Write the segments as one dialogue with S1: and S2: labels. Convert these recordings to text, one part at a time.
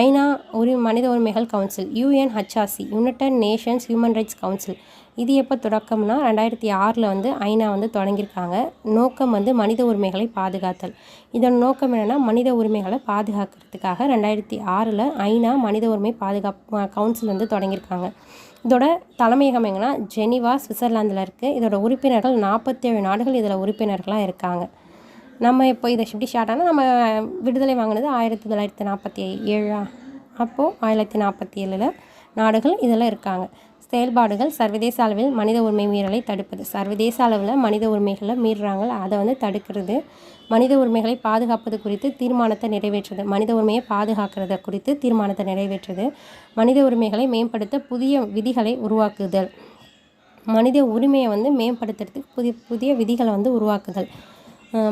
S1: ஐநா மனித உரிமைகள் council, UNHRC, United Nations Human Rights Council. இது எப்போ தொடக்கம்னா 2006 வந்து ஐநா வந்து தொடங்கியிருக்காங்க. நோக்கம் வந்து மனித உரிமைகளை பாதுகாத்தல். இதன் நோக்கம் என்னென்னா மனித உரிமைகளை பாதுகாக்கிறதுக்காக 2006 ஐநா மனித உரிமை பாதுகாப்பு கவுன்சில் வந்து தொடங்கியிருக்காங்க. இதோட தலைமையகம் எங்கன்னா ஜெனீவா, சுவிட்சர்லாந்தில் இருக்குது. இதோட உறுப்பினர்கள் 47 நாடுகள் இதில் உறுப்பினர்களாக இருக்காங்க. நம்ம இப்போ இதை எப்படி ஷார்ட்டானா நம்ம விடுதலை வாங்கினது 1947 அப்போது 1947 நாடுகள் இதில் இருக்காங்க. செயல்பாடுகள் சர்வதேச அளவில் மனித உரிமை மீறலை தடுப்பது. சர்வதேச அளவில் மனித உரிமைகளை மீறுறாங்க, அதை வந்து தடுக்கிறது. மனித உரிமைகளை பாதுகாப்பது குறித்து தீர்மானத்தை நிறைவேற்றுது. மனித உரிமையை பாதுகாக்கிறத குறித்து தீர்மானத்தை நிறைவேற்றுது. மனித உரிமைகளை மேம்படுத்த புதிய விதிகளை உருவாக்குதல். மனித உரிமையை வந்து மேம்படுத்துறதுக்கு புதிய விதிகளை வந்து உருவாக்குதல்.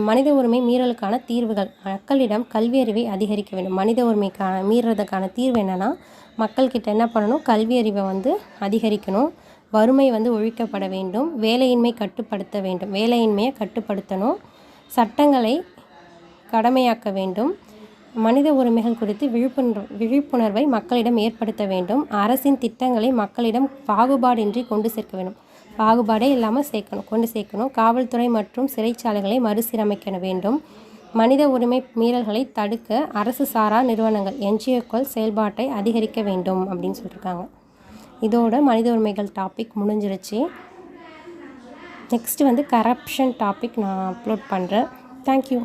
S1: மனித உரிமை மீறலுக்கான தீர்வுகள். மக்களிடம் கல்வி அறிவை அதிகரிக்க வேண்டும். மனித உரிமைக்கான மீறதுக்கான தீர்வு என்னென்னா மக்கள்கிட்ட என்ன பண்ணணும், கல்வி அறிவை வந்து அதிகரிக்கணும். வறுமை வந்து ஒழிக்கப்பட வேண்டும். வேலையின்மை கட்டுப்படுத்த வேண்டும். வேலையின்மையை கட்டுப்படுத்தணும். சட்டங்களை கடமையாக்க வேண்டும். மனித உரிமைகள் குறித்து விழிப்புணர்வை மக்களிடம் ஏற்படுத்த வேண்டும். அரசின் திட்டங்களை மக்களிடம் பாகுபாடின்றி கொண்டு சேர்க்க வேண்டும். பாகுபாடே இல்லாமல் கொண்டு சேர்க்கணும். காவல்துறை மற்றும் சிறைச்சாலைகளை மறுசீரமைக்க வேண்டும். மனித உரிமை மீறல்களை தடுக்க அரசு சாரா நிறுவனங்கள் NGOக்கள் செயல்பாட்டை அதிகரிக்க வேண்டும் அப்படின்னு சொல்லியிருக்காங்க. இதோட மனித உரிமைகள் டாபிக் முடிஞ்சிருச்சு. நெக்ஸ்ட்டு வந்து கரப்ஷன் டாபிக் நான் அப்லோட் பண்ணுறேன். தேங்க்யூ.